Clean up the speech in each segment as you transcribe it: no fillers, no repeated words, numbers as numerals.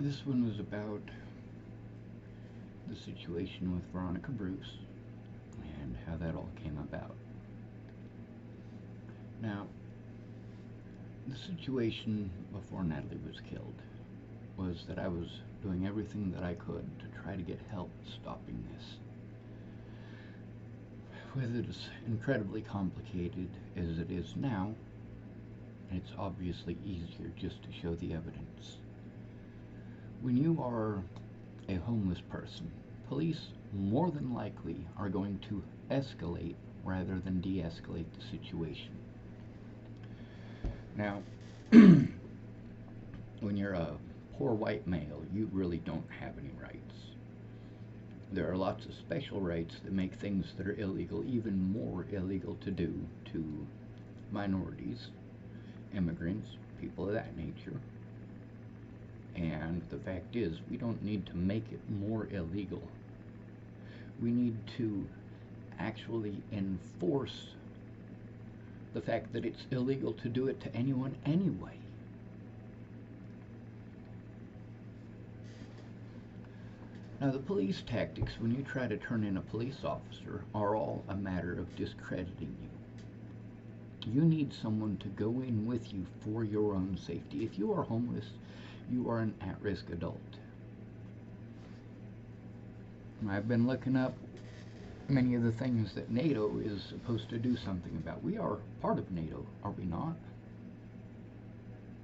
This one was about the situation with Veronica Bruce and how that all came about. Now, the situation before Natalie was killed was that I was doing everything that I could to try to get help stopping this. With it as incredibly complicated as it is now, it's obviously easier just to show the evidence. When you are a homeless person, police more than likely are going to escalate rather than de-escalate the situation. Now, when you're a poor white male, you really don't have any rights. There are lots of special rights that make things that are illegal even more illegal to do to minorities, immigrants, people of that nature. And the fact is, we don't need to make it more illegal. We need to actually enforce the fact that it's illegal to do it to anyone anyway. Now, the police tactics when you try to turn in a police officer are all a matter of discrediting you. You need someone to go in with you for your own safety. If you are homeless, you are an at-risk adult. I've been looking up many of the things that NATO is supposed to do something about. We are part of NATO, are we not?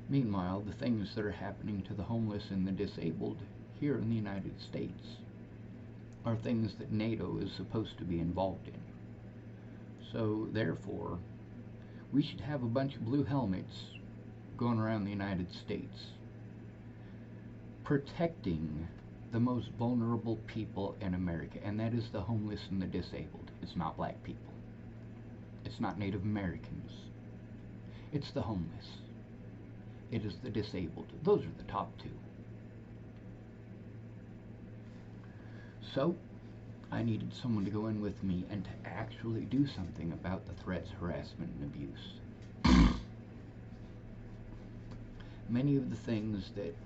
Meanwhile, the things that are happening to the homeless and the disabled here in the United States are things that NATO is supposed to be involved in. So, therefore, we should have a bunch of blue helmets going around the United States protecting the most vulnerable people in America, and that is the homeless and the disabled. It's not black people. It's not Native Americans. It's the homeless. It is the disabled. Those are the top two. So, I needed someone to go in with me and to actually do something about the threats, harassment, and abuse. Many of the things that,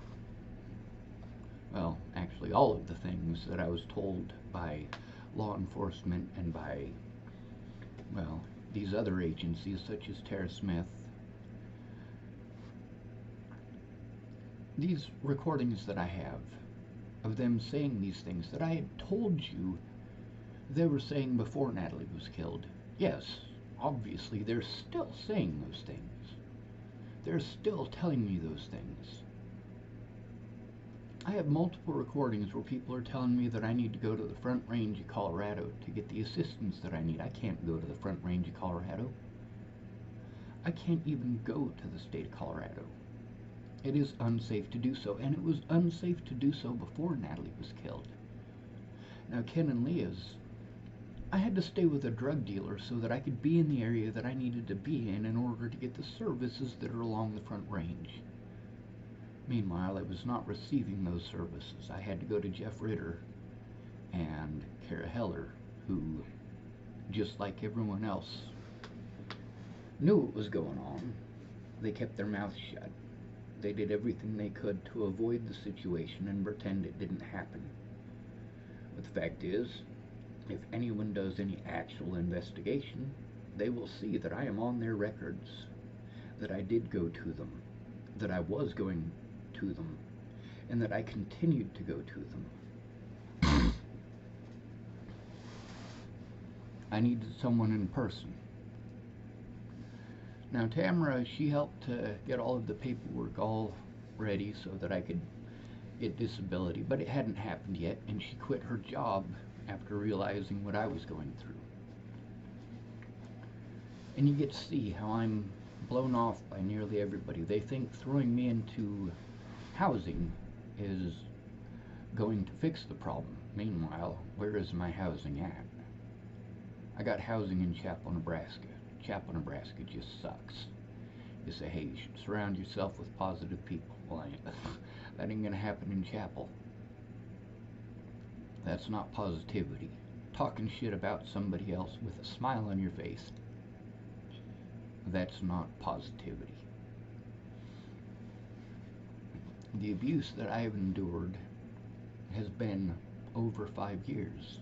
well, actually all of the things that I was told by law enforcement and by, well, these other agencies such as Tara Smith, these recordings that I have of them saying these things that I had told you they were saying before Natalie was killed. Yes, obviously they're still saying those things. They're still telling me those things. I have multiple recordings where people are telling me that I need to go to the Front Range of Colorado to get the assistance that I need. I can't go to the Front Range of Colorado. I can't even go to the state of Colorado. It is unsafe to do so, and it was unsafe to do so before Natalie was killed. Now, Ken and Leah's, I had to stay with a drug dealer so that I could be in the area that I needed to be in order to get the services that are along the Front Range. Meanwhile, I was not receiving those services. I had to go to Jeff Ritter and Kara Heller, who, just like everyone else, knew what was going on. They kept their mouths shut. They did everything they could to avoid the situation and pretend it didn't happen. But the fact is, if anyone does any actual investigation, they will see that I am on their records, that I did go to them, that I was going to them, and that I continued to go to them. I needed someone in person. Now, Tamara, she helped to get all of the paperwork all ready so that I could get disability, but it hadn't happened yet, and she quit her job after realizing what I was going through. And you get to see how I'm blown off by nearly everybody. They think throwing me into housing is going to fix the problem. Meanwhile, where is my housing at? I got housing in Chapel, Nebraska. Chapel, Nebraska just sucks. You say, hey, you should surround yourself with positive people. Well, that ain't gonna happen in Chapel. That's not positivity. Talking shit about somebody else with a smile on your face, that's not positivity. the abuse that I have endured has been over 5 years.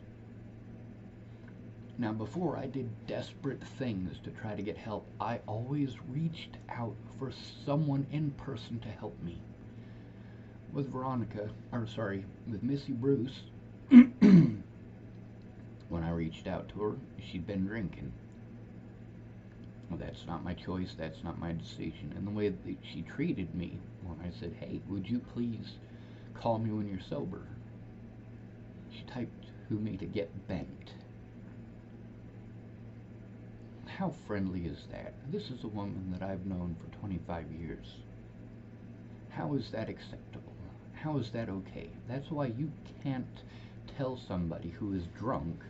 Now, before I did desperate things to try to get help, I always reached out for someone in person to help me. With with Missy Bruce, when I reached out to her, she'd been drinking. Well, that's not my choice, that's not my decision. And the way that she treated me when I said, hey, would you please call me when you're sober? She typed to me to get bent. How friendly is that? This is a woman that I've known for 25 years. How is that acceptable? How is that okay? That's why you can't tell somebody who is drunk,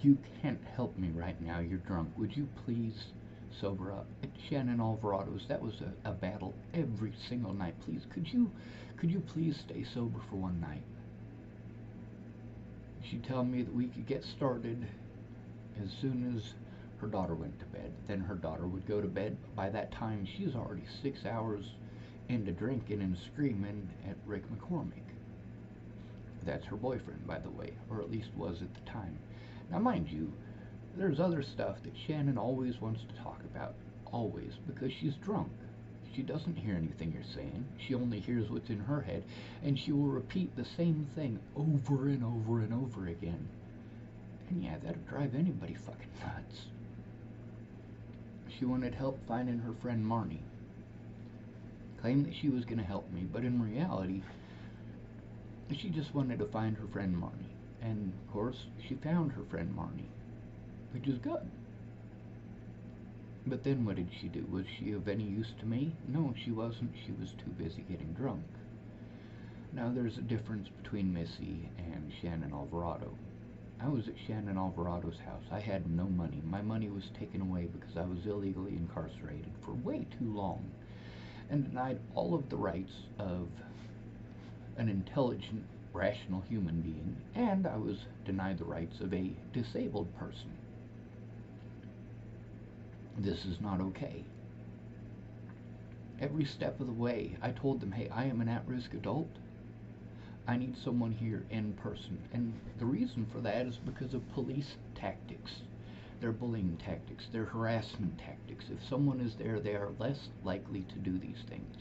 you can't help me right now, you're drunk. Would you please sober up? At Shannon Alvarado's, that was a battle every single night. Please, could you please stay sober for one night? She'd tell me that we could get started as soon as her daughter went to bed. Then her daughter would go to bed. By that time, she's already 6 hours into drinking and screaming at Rick McCormick. That's her boyfriend, by the way, or at least was at the time. Now, mind you, there's other stuff that Shannon always wants to talk about. Always, because she's drunk. She doesn't hear anything you're saying. She only hears what's in her head, and she will repeat the same thing over and over and over again. And yeah, that'll drive anybody fucking nuts. She wanted help finding her friend Marnie. Claimed that she was going to help me, but in reality, she just wanted to find her friend Marnie. And, of course, she found her friend Marnie, which is good. But then what did she do? Was she of any use to me? No, she wasn't. She was too busy getting drunk. Now, there's a difference between Missy and Shannon Alvarado. I was at Shannon Alvarado's house. I had no money. My money was taken away because I was illegally incarcerated for way too long and denied all of the rights of an intelligent, rational human being, and I was denied the rights of a disabled person. This is not okay. Every step of the way, I told them, hey, I am an at-risk adult. I need someone here in person. And the reason for that is because of police tactics. Their bullying tactics, their harassment tactics. If someone is there, they are less likely to do these things.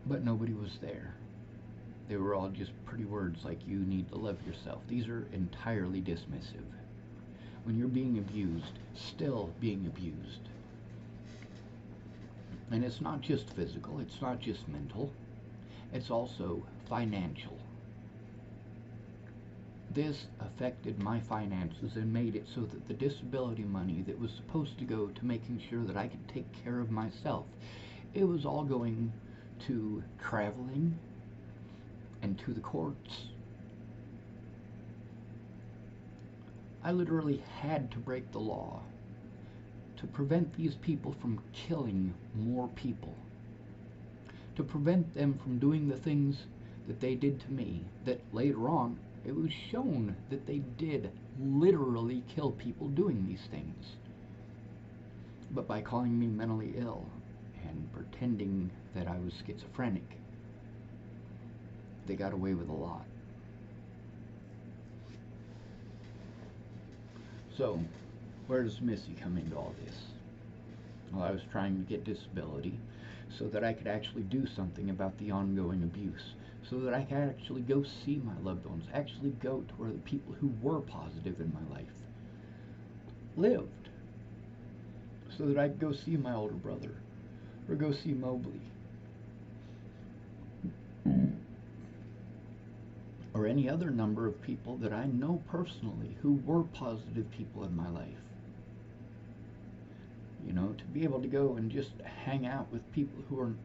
But nobody was there. They were all just pretty words like, you need to love yourself. These are entirely dismissive. When you're being abused, still being abused. And it's not just physical, it's not just mental, it's also financial. This affected my finances and made it so that the disability money that was supposed to go to making sure that I could take care of myself, it was all going to traveling and to the courts. I literally had to break the law to prevent these people from killing more people, to prevent them from doing the things that they did to me, that later on it was shown that they did literally kill people doing these things. But by calling me mentally ill and pretending that I was schizophrenic, they got away with a lot. So, where does Missy come into all this? Well, I was trying to get disability so that I could actually do something about the ongoing abuse, so that I could actually go see my loved ones, actually go to where the people who were positive in my life lived, so that I could go see my older brother, or go see Mobley, or any other number of people that I know personally who were positive people in my life. You know, to be able to go and just hang out with people who are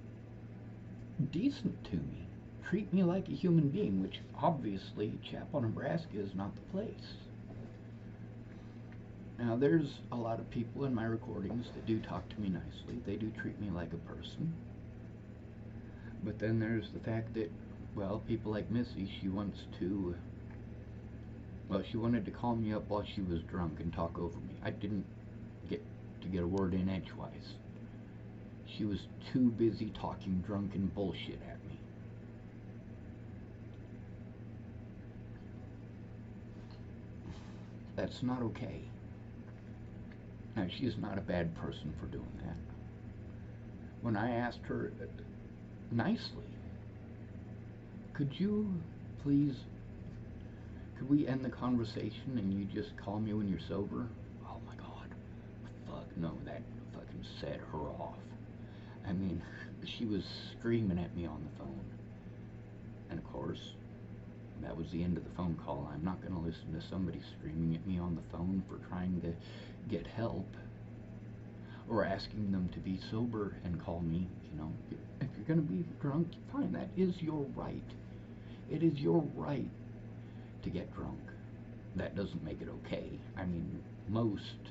decent to me, treat me like a human being, which obviously Chapel, Nebraska is not the place. Now, there's a lot of people in my recordings that do talk to me nicely. They do treat me like a person. But then there's the fact that, well, people like Missy, she wanted to call me up while she was drunk and talk over me. I didn't get to get a word in edgewise. she was too busy talking drunken bullshit at me. That's not okay. Now, she's not a bad person for doing that. When I asked her nicely, could you please, could we end the conversation and you just call me when you're sober? Oh my God. Fuck no, that fucking set her off. I mean, she was screaming at me on the phone. And of course, that was the end of the phone call. I'm not going to listen to somebody screaming at me on the phone for trying to get help or asking them to be sober and call me. You know, if you're going to be drunk, fine, that is your right. It is your right to get drunk. That doesn't make it okay. I mean, most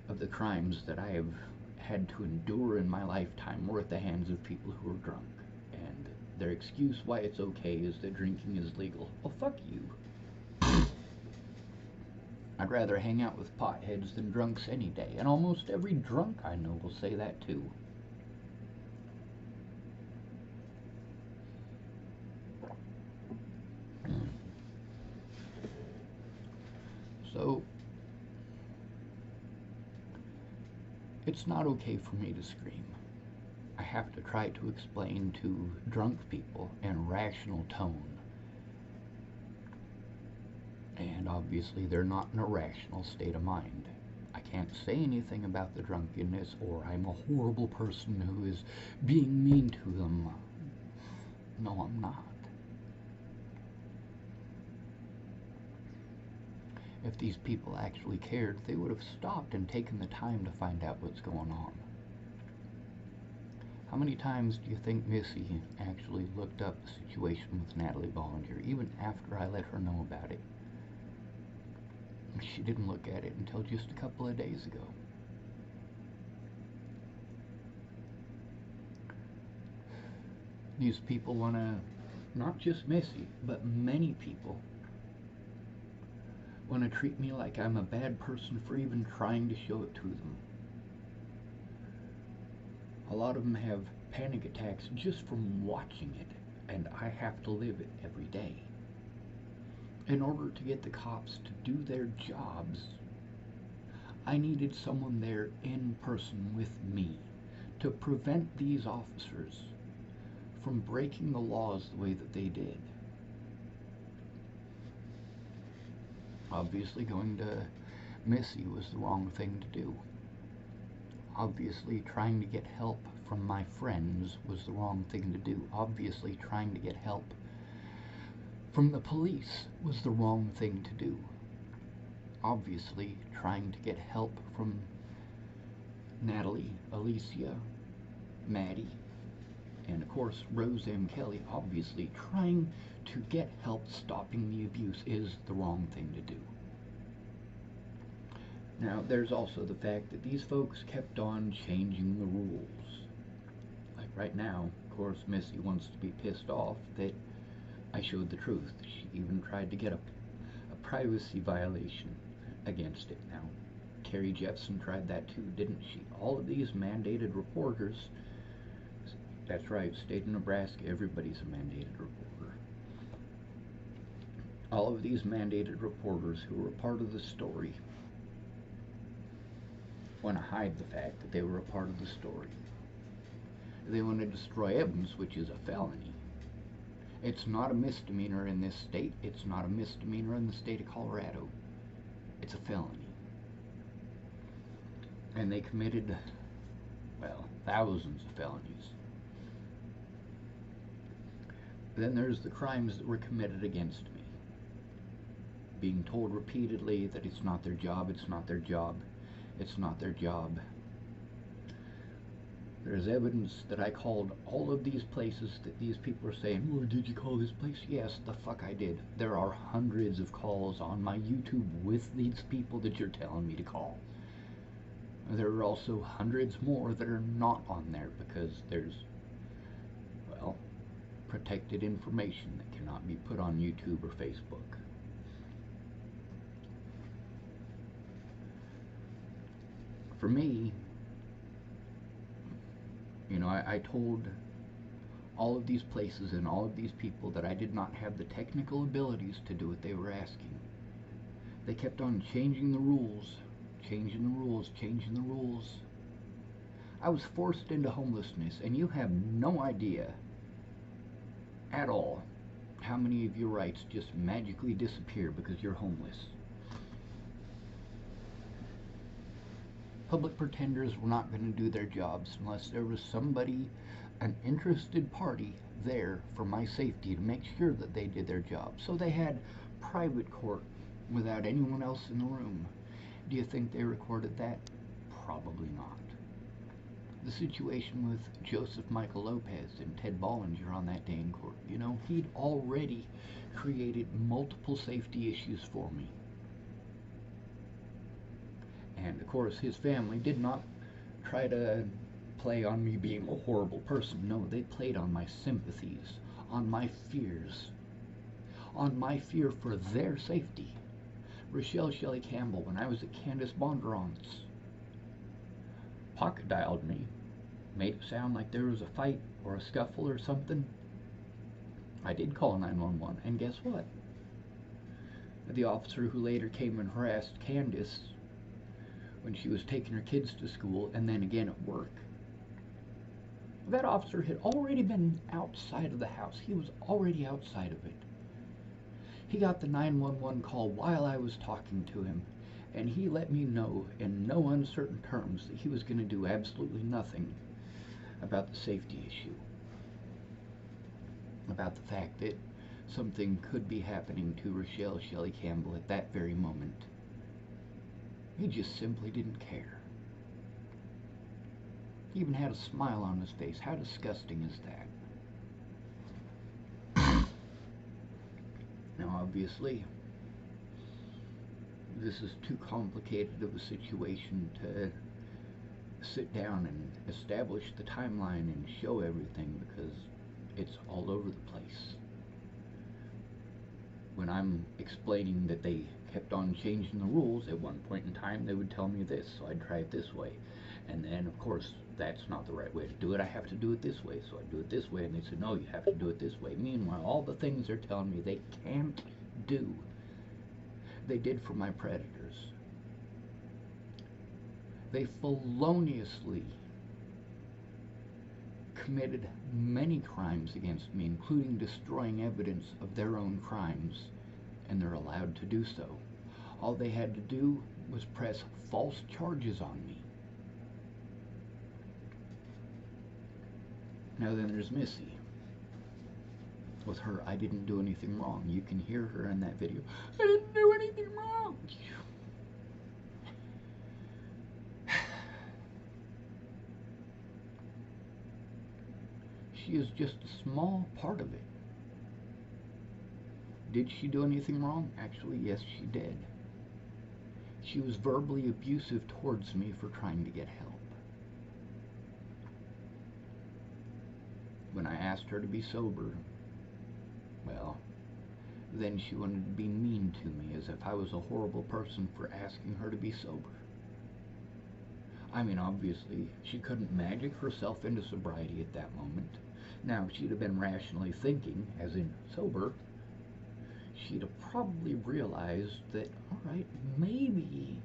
of the crimes that I have had to endure in my lifetime were at the hands of people who are drunk. And their excuse why it's okay is that drinking is legal. Well, fuck you. I'd rather hang out with potheads than drunks any day, and almost every drunk I know will say that too. So, it's not okay for me to scream. I have to try to explain to drunk people in a rational tone. And obviously they're not in a rational state of mind. I can't say anything about the drunkenness or I'm a horrible person who is being mean to them. No, I'm not. If these people actually cared, they would have stopped and taken the time to find out what's going on. How many times do you think Missy actually looked up the situation with Natalie Bollinger, even after I let her know about it? She didn't look at it until just a couple of days ago. These people want to, not just Missy, but many people want to treat me like I'm a bad person for even trying to show it to them. A lot of them have panic attacks just from watching it, and I have to live it every day. In order to get the cops to do their jobs, I needed someone there in person with me to prevent these officers from breaking the laws the way that they did. Obviously, going to Missy was the wrong thing to do. Obviously, trying to get help from my friends was the wrong thing to do. Obviously, trying to get help from the police was the wrong thing to do. Obviously, trying to get help from Natalie, Alicia, Maddie, and of course Rose M. Kelly, obviously trying to get help stopping the abuse is the wrong thing to do. Now, there's also the fact that these folks kept on changing the rules. Like right now, of course, Missy wants to be pissed off that I showed the truth. She even tried to get a privacy violation against it. Now, Carrie Jepsen tried that too, didn't she? All of these mandated reporters, that's right, state of Nebraska, everybody's a mandated reporter. All of these mandated reporters who were a part of the story want to hide the fact that they were a part of the story. They want to destroy evidence, which is a felony. It's not a misdemeanor in this state. It's not a misdemeanor in the state of Colorado. It's a felony. And they committed, well, thousands of felonies. Then there's the crimes that were committed against me. Being told repeatedly that it's not their job, it's not their job, it's not their job. There's evidence that I called all of these places that these people are saying, oh, did you call this place? Yes, the fuck I did. There are hundreds of calls on my YouTube with these people that you're telling me to call. There are also hundreds more that are not on there because there's, well, protected information that cannot be put on YouTube or Facebook. For me, You know, I told all of these places and all of these people that I did not have the technical abilities to do what they were asking. They kept on changing the rules, changing the rules, changing the rules. I was forced into homelessness, and you have no idea at all how many of your rights just magically disappear because you're homeless. Public pretenders were not going to do their jobs unless there was somebody, an interested party, there for my safety to make sure that they did their job. So they had private court without anyone else in the room. Do you think they recorded that? Probably not. The situation with Joseph Michael Lopez and Ted Bollinger on that day in court, you know, he'd already created multiple safety issues for me. And of course, his family did not try to play on me being a horrible person. No, they played on my sympathies, on my fears, on my fear for their safety. Rochelle Shelley Campbell, when I was at Candace Bondurant's, pocket dialed me, made it sound like there was a fight or a scuffle or something. I did call 911, and guess what? The officer who later came and harassed Candace when she was taking her kids to school and then again at work, that officer had already been outside of the house. He was already outside of it. He got the 911 call while I was talking to him, and he let me know in no uncertain terms that he was going to do absolutely nothing about the safety issue, about the fact that something could be happening to Rochelle Shelley Campbell at that very moment. He just simply didn't care. He even had a smile on his face. How disgusting is that? Now, obviously, this is too complicated of a situation to sit down and establish the timeline and show everything, because it's all over the place. When I'm explaining that they kept on changing the rules, at one point in time they would tell me this, so I'd try it this way. And then, of course, that's not the right way to do it. I have to do it this way, so I do it this way, and they said, no, you have to do it this way. Meanwhile, all the things they're telling me they can't do, they did for my predators. They feloniously committed many crimes against me, including destroying evidence of their own crimes, and they're allowed to do so. All they had to do was press false charges on me. Now then there's Missy. With her, I didn't do anything wrong. You can hear her in that video. I didn't do anything wrong. She is just a small part of it. Did she do anything wrong? Actually, yes, she did. She was verbally abusive towards me for trying to get help. When I asked her to be sober, well, then she wanted to be mean to me, as if I was a horrible person for asking her to be sober. I mean, obviously, she couldn't magic herself into sobriety at that moment. Now, if she'd have been rationally thinking, as in sober, she'd have probably realized that, all right, maybe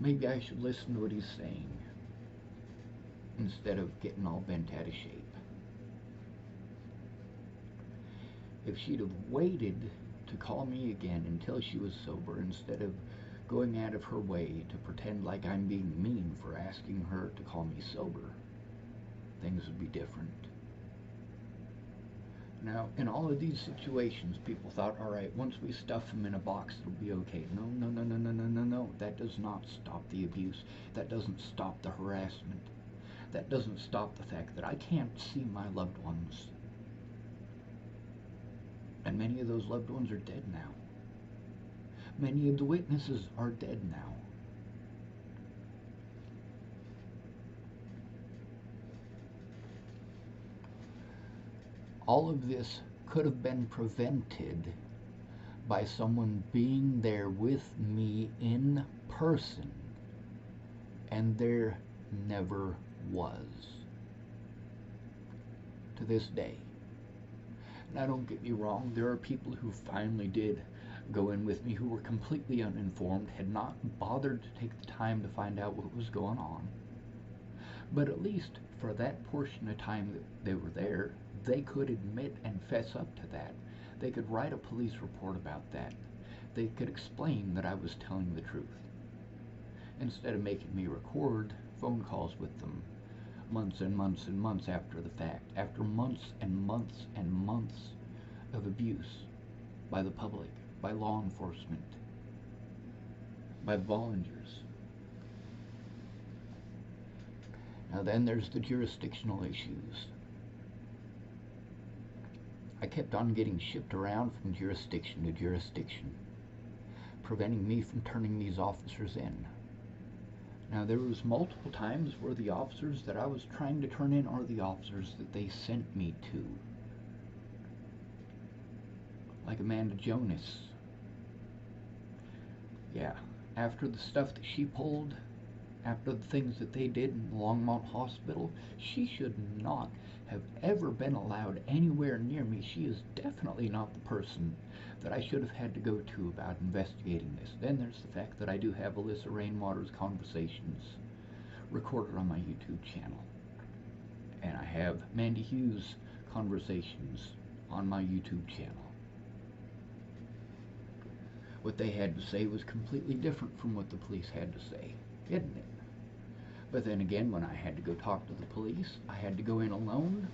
I should listen to what he's saying instead of getting all bent out of shape. If she'd have waited to call me again until she was sober, instead of going out of her way to pretend like I'm being mean for asking her to call me sober, things would be different. Now, in all of these situations, people thought, all right, once we stuff him in a box, it'll be okay. No, no, no, no, no, no, no, no. That does not stop the abuse. That doesn't stop the harassment. That doesn't stop the fact that I can't see my loved ones. And many of those loved ones are dead now. Many of the witnesses are dead now. All of this could have been prevented by someone being there with me in person and and there never was. To this day. Now don't get me wrong, there are people who finally did go in with me who were completely uninformed, had not bothered to take the time to find out what was going on. But at least for that portion of time that they were there, they could admit and fess up to that. They could write a police report about that. They could explain that I was telling the truth. Instead of making me record phone calls with them months and months and months after the fact, after months and months and months of abuse by the public, by law enforcement, by the volunteers. Now then there's the jurisdictional issues. I kept on getting shipped around from jurisdiction to jurisdiction, preventing me from turning these officers in. Now there was multiple times where the officers that I was trying to turn in are the officers that they sent me to. Like Amanda Jonas. Yeah, after the stuff that she pulled, after the things that they did in Longmont Hospital, she should not have ever been allowed anywhere near me. She is definitely not the person that I should have had to go to about investigating this. Then there's the fact that I do have Alyssa Rainwater's conversations recorded on my YouTube channel. And I have Mandy Hughes' conversations on my YouTube channel. What they had to say was completely different from what the police had to say, isn't it? But then again, when I had to go talk to the police, I had to go in alone,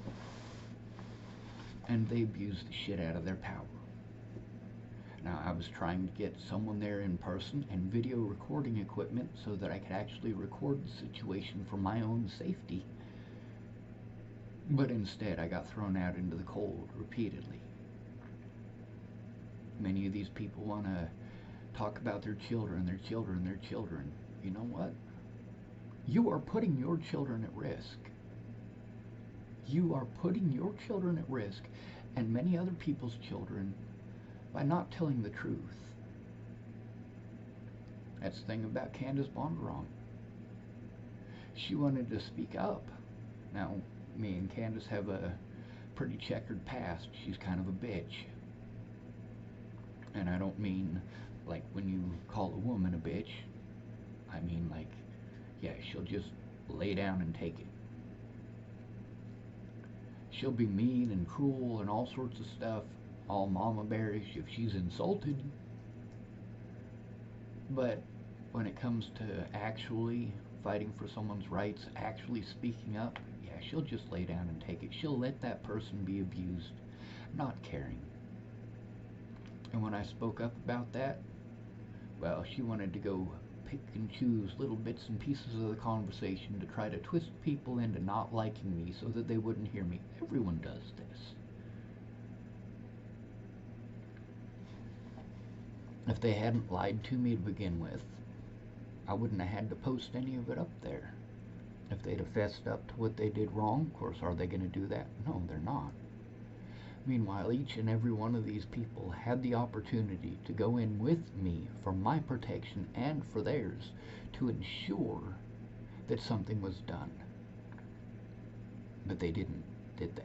and they abused the shit out of their power. Now, I was trying to get someone there in person and video recording equipment so that I could actually record the situation for my own safety. But instead, I got thrown out into the cold repeatedly. Many of these people want to talk about their children, their children, their children. You know what? You are putting your children at risk. You are putting your children at risk and many other people's children by not telling the truth. That's the thing about Candace Bondurant. She wanted to speak up. Now, me and Candace have a pretty checkered past. She's kind of a bitch. And I don't mean like when you call a woman a bitch. I mean like, yeah, she'll just lay down and take it. She'll be mean and cruel and all sorts of stuff, all mama bearish if she's insulted. But when it comes to actually fighting for someone's rights, actually speaking up, yeah, she'll just lay down and take it. She'll let that person be abused, not caring. And when I spoke up about that, well, she wanted to go pick and choose little bits and pieces of the conversation to try to twist people into not liking me so that they wouldn't hear me. Everyone does this. If they hadn't lied to me to begin with, I wouldn't have had to post any of it up there. If they'd have fessed up to what they did wrong, of course, are they going to do that? No, they're not. Meanwhile, each and every one of these people had the opportunity to go in with me for my protection and for theirs to ensure that something was done. But they didn't, did they?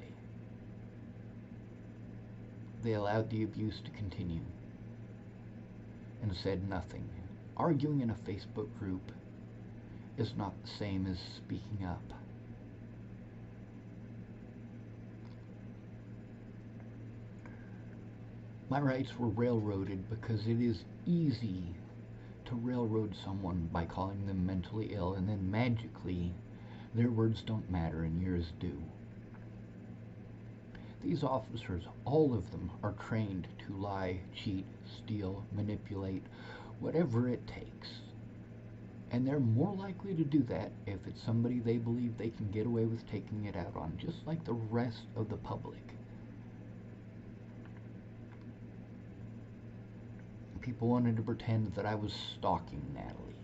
They allowed the abuse to continue and said nothing. Arguing in a Facebook group is not the same as speaking up. My rights were railroaded because it is easy to railroad someone by calling them mentally ill, and then magically their words don't matter and yours do. These officers, all of them, are trained to lie, cheat, steal, manipulate, whatever it takes. And they're more likely to do that if it's somebody they believe they can get away with taking it out on, just like the rest of the public. People wanted to pretend that I was stalking Natalie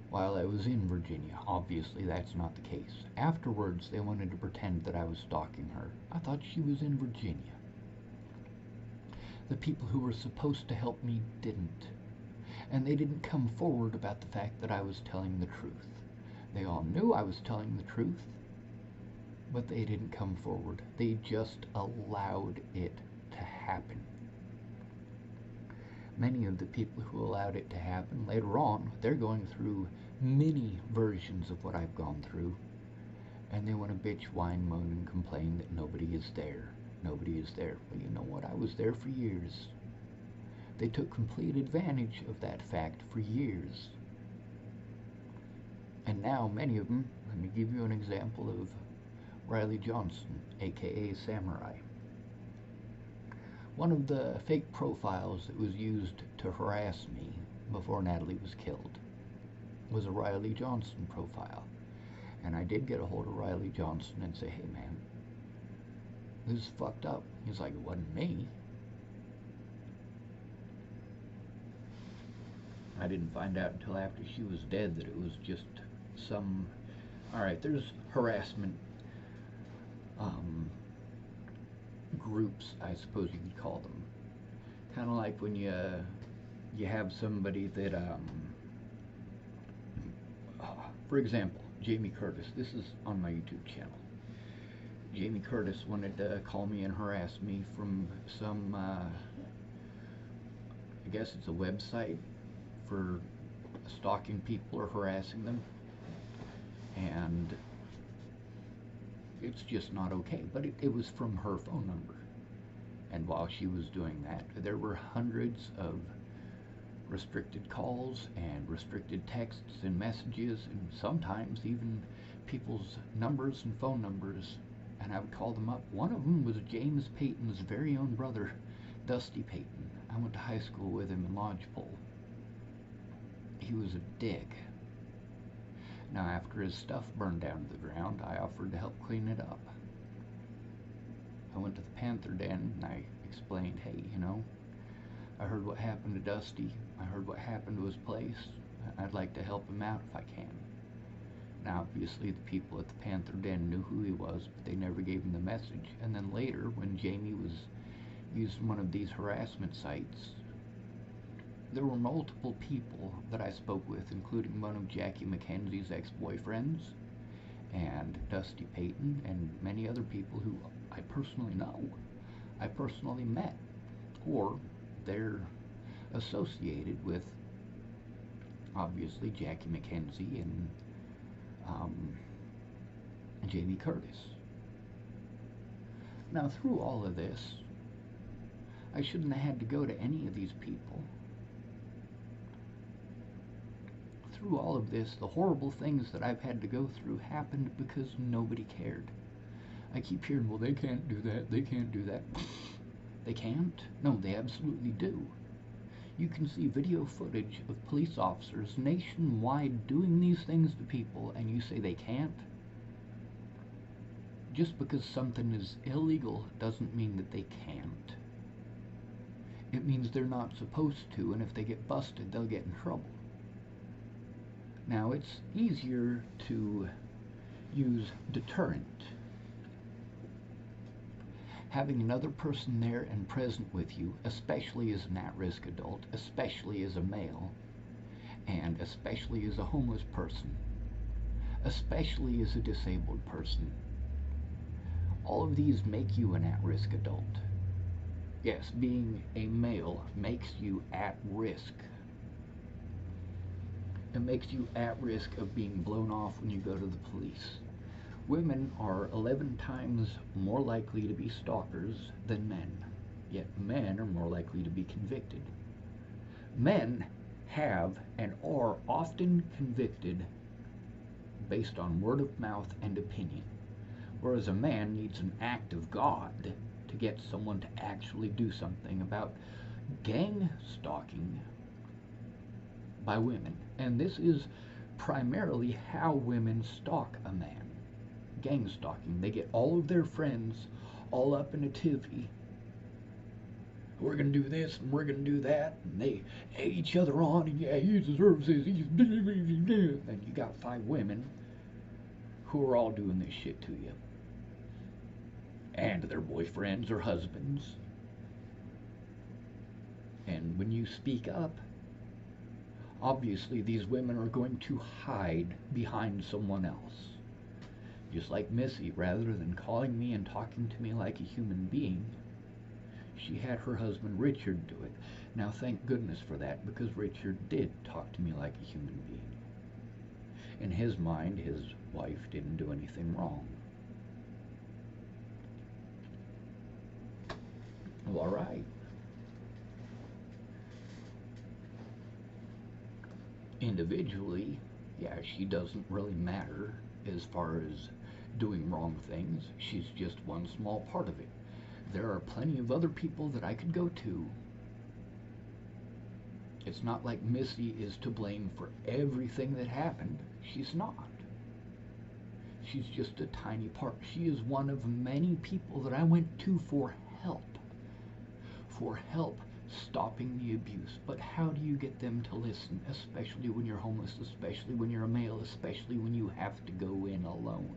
while I was in Virginia. Obviously, that's not the case. Afterwards, they wanted to pretend that I was stalking her. I thought she was in Virginia. The people who were supposed to help me didn't. And they didn't come forward about the fact that I was telling the truth. They all knew I was telling the truth, but they didn't come forward. They just allowed it to happen. Many of the people who allowed it to happen later on, they're going through many versions of what I've gone through, and they want to bitch, whine, moan, and complain that nobody is there. Nobody is there. Well, you know what? I was there for years. They took complete advantage of that fact for years. And now many of them, let me give you an example of Riley Johnson, aka Samurai. One of the fake profiles that was used to harass me before Natalie was killed was a Riley Johnson profile. And I did get a hold of Riley Johnson and say, hey man, this is fucked up. He's like, it wasn't me. I didn't find out until after she was dead that it was just some... Alright, there's harassment groups, I suppose you could call them. Kind of like when you have somebody that, for example, Jamie Curtis. This is on my YouTube channel. Jamie Curtis wanted to call me and harass me from some, I guess it's a website for stalking people or harassing them. And it's just not okay. But it was from her phone number. And while she was doing that, there were hundreds of restricted calls and restricted texts and messages, and sometimes even people's numbers and phone numbers, and I would call them up. One of them was James Payton's very own brother, Dusty Payton. I went to high school with him in Lodgepole. He was a dick. Now, after his stuff burned down to the ground, I offered to help clean it up. I went to the Panther Den and I explained, hey, you know, I heard what happened to Dusty. I heard what happened to his place. I'd like to help him out if I can. Now, obviously, the people at the Panther Den knew who he was, but they never gave him the message. And then later, when Jamie was using one of these harassment sites, there were multiple people that I spoke with, including one of Jackie McKenzie's ex-boyfriends, and Dusty Payton, and many other people who I personally know, I personally met, or they're associated with, obviously, Jackie McKenzie and Jamie Curtis. Now, through all of this, I shouldn't have had to go to any of these people. Through all of this, the horrible things that I've had to go through happened because nobody cared. I keep hearing, well, they can't do that, they can't do that. They can't? No, they absolutely do. You can see video footage of police officers nationwide doing these things to people, and you say they can't? Just because something is illegal doesn't mean that they can't. It means they're not supposed to, and if they get busted, they'll get in trouble. Now, it's easier to use deterrent. Having another person there and present with you, especially as an at-risk adult, especially as a male, and especially as a homeless person, especially as a disabled person, all of these make you an at-risk adult. Yes, being a male makes you at risk. It makes you at risk of being blown off when you go to the police. Women are 11 times more likely to be stalkers than men, yet men are more likely to be convicted. Men have and are often convicted based on word of mouth and opinion, whereas a man needs an act of God to get someone to actually do something about gang stalking by women. And this is primarily how women stalk a man. Gang stalking. They get all of their friends all up in a tivy. We're going to do this and we're going to do that. And they egg each other on. And yeah, he deserves this. He's... And you got 5 women who are all doing this shit to you. And their boyfriends or husbands. And when you speak up, Obviously, these women are going to hide behind someone else. Just like Missy, rather than calling me and talking to me like a human being, she had her husband Richard do it. Now, thank goodness for that, because Richard did talk to me like a human being. In his mind, his wife didn't do anything wrong. Well, all right. Individually, yeah, she doesn't really matter as far as doing wrong things. She's just one small part of it. There are plenty of other people that I could go to. It's not like Missy is to blame for everything that happened. She's not. She's just a tiny part. She is one of many people that I went to for help. For help stopping the abuse. But how do you get them to listen, especially when you're homeless, especially when you're a male, especially when you have to go in alone?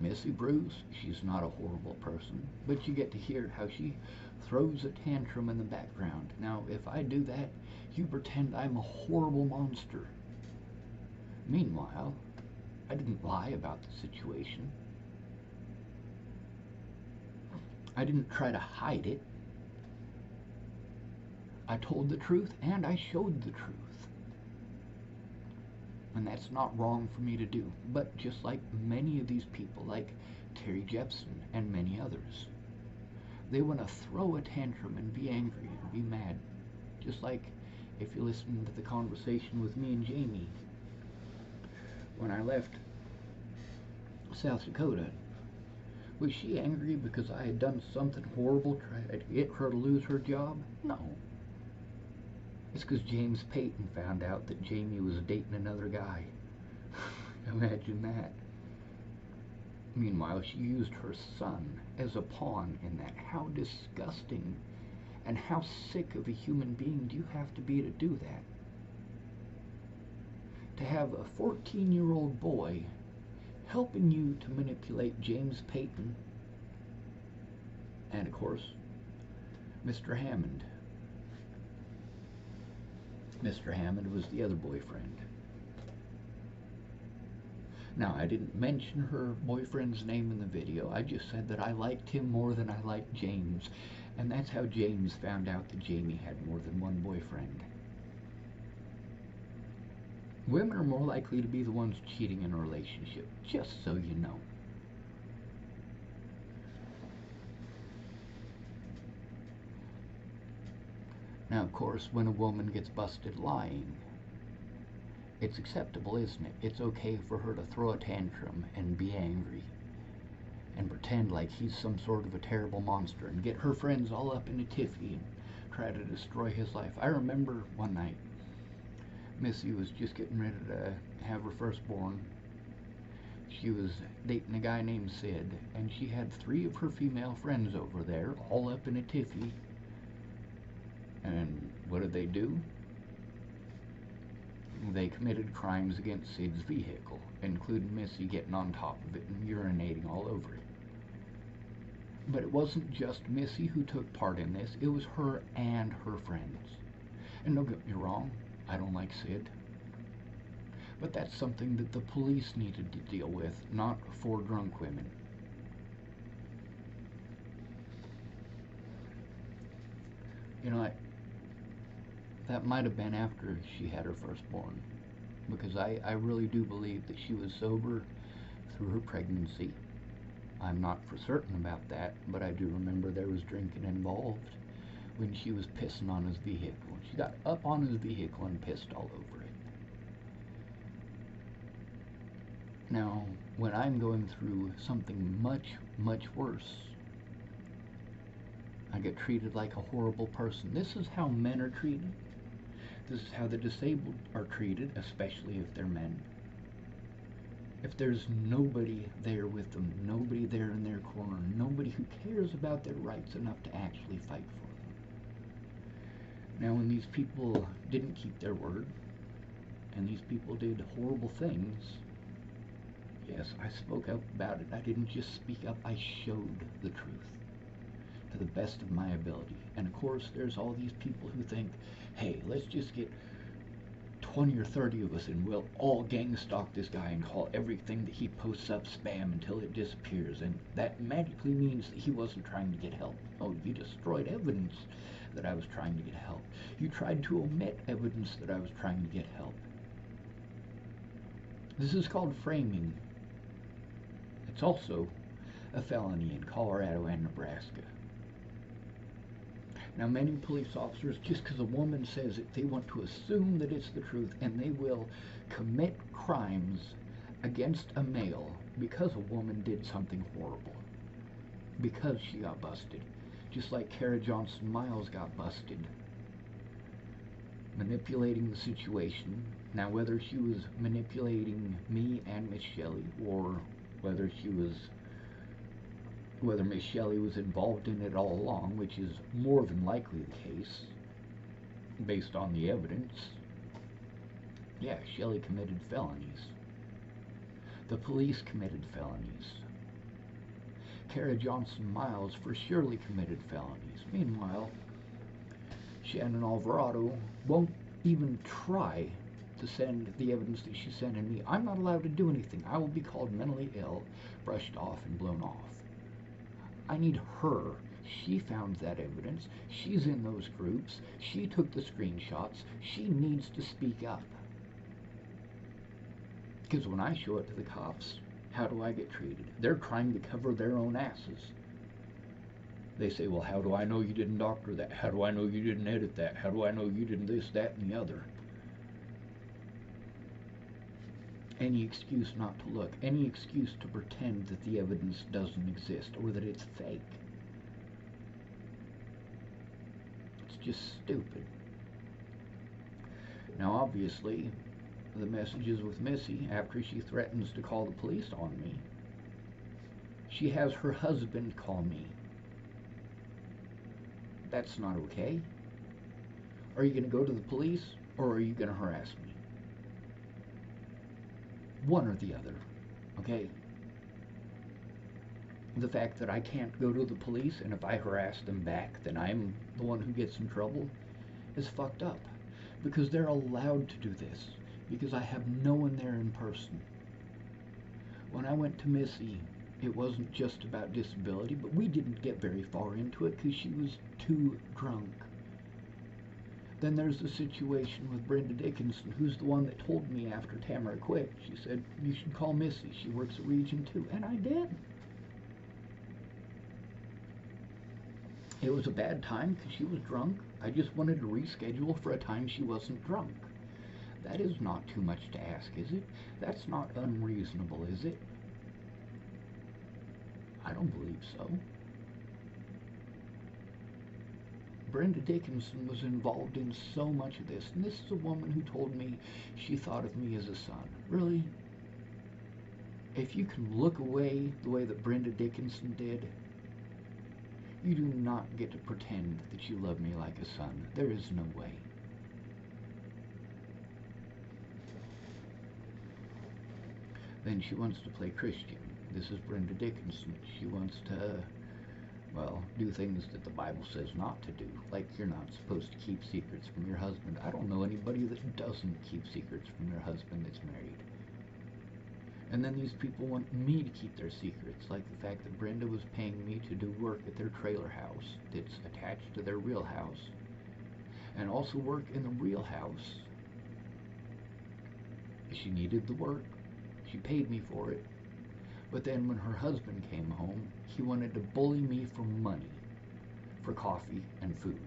Missy Bruce, she's not a horrible person, but you get to hear how she throws a tantrum in the background. Now, if I do that, you pretend I'm a horrible monster. Meanwhile, I didn't lie about the situation. I didn't try to hide it. I told the truth and I showed the truth. And that's not wrong for me to do. But just like many of these people, like Terry Jepson and many others, they want to throw a tantrum and be angry and be mad. Just like if you listen to the conversation with me and Jamie when I left South Dakota. Was she angry because I had done something horrible, tried to get her to lose her job? No. It's because James Payton found out that Jamie was dating another guy. Imagine that. Meanwhile, she used her son as a pawn in that. How disgusting and how sick of a human being do you have to be to do that? To have a 14-year-old boy helping you to manipulate James Payton and, of course, Mr. Hammond. Mr. Hammond was the other boyfriend. Now, I didn't mention her boyfriend's name in the video. I just said that I liked him more than I liked James. And that's how James found out that Jamie had more than one boyfriend. Women are more likely to be the ones cheating in a relationship, just so you know. Now, of course, when a woman gets busted lying, it's acceptable, isn't it? It's okay for her to throw a tantrum and be angry and pretend like he's some sort of a terrible monster and get her friends all up in a tiffy and try to destroy his life. I remember one night, Missy was just getting ready to have her firstborn. She was dating a guy named Sid, and she had 3 of her female friends over there, all up in a tiffy. And what did they do? They committed crimes against Sid's vehicle, including Missy getting on top of it and urinating all over it. But it wasn't just Missy who took part in this, it was her and her friends. And don't get me wrong, I don't like Sid. But that's something that the police needed to deal with, not 4 drunk women. You know, that might have been after she had her firstborn, because I really do believe that she was sober through her pregnancy. I'm not for certain about that, but I do remember there was drinking involved when she was pissing on his vehicle. She got up on his vehicle and pissed all over it. Now, when I'm going through something much, much worse, I get treated like a horrible person. This is how men are treated. This is how the disabled are treated, especially if they're men. If there's nobody there with them, nobody there in their corner, nobody who cares about their rights enough to actually fight for them. Now, when these people didn't keep their word, and these people did horrible things, yes, I spoke up about it. I didn't just speak up, I showed the truth. to the best of my ability. And of course, there's all these people who think, hey, let's just get 20 or 30 of us and we'll all gang stalk this guy and call everything that he posts up spam until it disappears. And that magically means that he wasn't trying to get help. Oh, you destroyed evidence that I was trying to get help. You tried to omit evidence that I was trying to get help. This is called framing. It's also a felony in Colorado and Nebraska. Now, many police officers, just because a woman says it, they want to assume that it's the truth, and they will commit crimes against a male because a woman did something horrible, because she got busted. Just like Kara Johnson Miles got busted manipulating the situation. Now, whether she was manipulating me and Miss Shelley, or whether Miss Shelley was involved in it all along, which is more than likely the case, based on the evidence. Yeah, Shelley committed felonies. The police committed felonies. Kara Johnson Miles for surely committed felonies. Meanwhile, Shannon Alvarado won't even try to send the evidence that she's sending me. I'm not allowed to do anything. I will be called mentally ill, brushed off, and blown off. I need her. She found that evidence. She's in those groups. She took the screenshots. She needs to speak up. Because when I show it to the cops, how do I get treated? They're trying to cover their own asses. They say, well, how do I know you didn't doctor that? How do I know you didn't edit that? How do I know you didn't this, that, and the other? Any excuse not to look. Any excuse to pretend that the evidence doesn't exist or that it's fake. It's just stupid. Now, obviously, the messages with Missy, after she threatens to call the police on me, she has her husband call me. That's not okay. Are you going to go to the police, or are you going to harass me? One or the other, okay? The fact that I can't go to the police, and if I harass them back, then I'm the one who gets in trouble, is fucked up. Because they're allowed to do this. Because I have no one there in person. When I went to Missy, it wasn't just about disability, but we didn't get very far into it because she was too drunk. Then there's the situation with Brenda Dickinson, who's the one that told me after Tamara quit. She said, you should call Missy. She works at Region 2. And I did. It was a bad time because she was drunk. I just wanted to reschedule for a time she wasn't drunk. That is not too much to ask, is it? That's not unreasonable, is it? I don't believe so. Brenda Dickinson was involved in so much of this, and this is a woman who told me she thought of me as a son. Really? If you can look away the way that Brenda Dickinson did, you do not get to pretend that you love me like a son. There is no way. Then she wants to play Christian. This is Brenda Dickinson. She wants to, well, do things that the Bible says not to do. Like you're not supposed to keep secrets from your husband. I don't know anybody that doesn't keep secrets from their husband that's married. And then these people want me to keep their secrets, like the fact that Brenda was paying me to do work at their trailer house that's attached to their real house, and also work in the real house. She needed the work. She paid me for it. But then when her husband came home, he wanted to bully me for money, for coffee and food.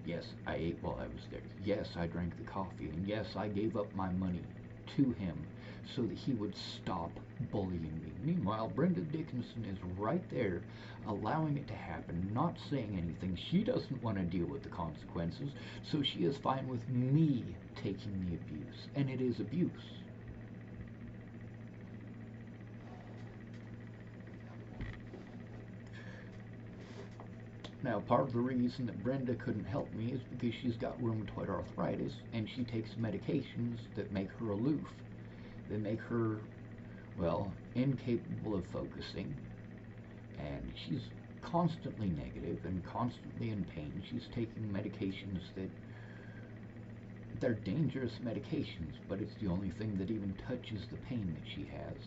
Yes, I ate while I was there. Yes, I drank the coffee. And yes, I gave up my money to him so that he would stop bullying me. Meanwhile, Brenda Dickinson is right there allowing it to happen, not saying anything. She doesn't want to deal with the consequences, so she is fine with me taking the abuse. And it is abuse. Now, part of the reason that Brenda couldn't help me is because she's got rheumatoid arthritis, and she takes medications that make her aloof. They make her, well, incapable of focusing, and she's constantly negative and constantly in pain. She's taking medications that they're dangerous medications, but it's the only thing that even touches the pain that she has.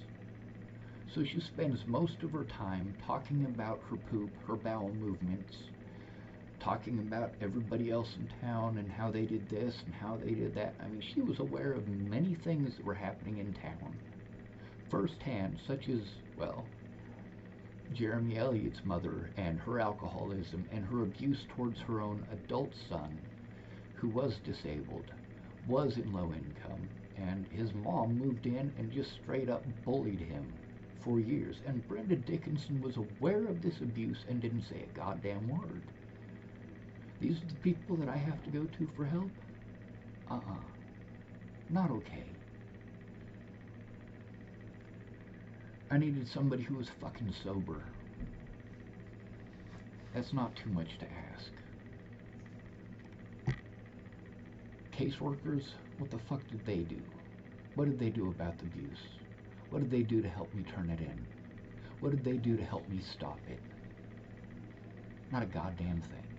So she spends most of her time talking about her poop, her bowel movements, talking about everybody else in town and how they did this and how they did that. I mean, she was aware of many things that were happening in town firsthand, such as, well, Jeremy Elliott's mother and her alcoholism and her abuse towards her own adult son, who was disabled, was in low income, and his mom moved in and just straight up bullied him for years. And Brenda Dickinson was aware of this abuse and didn't say a goddamn word. These are the people that I have to go to for help? Not okay. I needed somebody who was fucking sober. That's not too much to ask. Caseworkers, what the fuck did they do? What did they do about the abuse? What did they do to help me turn it in? What did they do to help me stop it? Not a goddamn thing.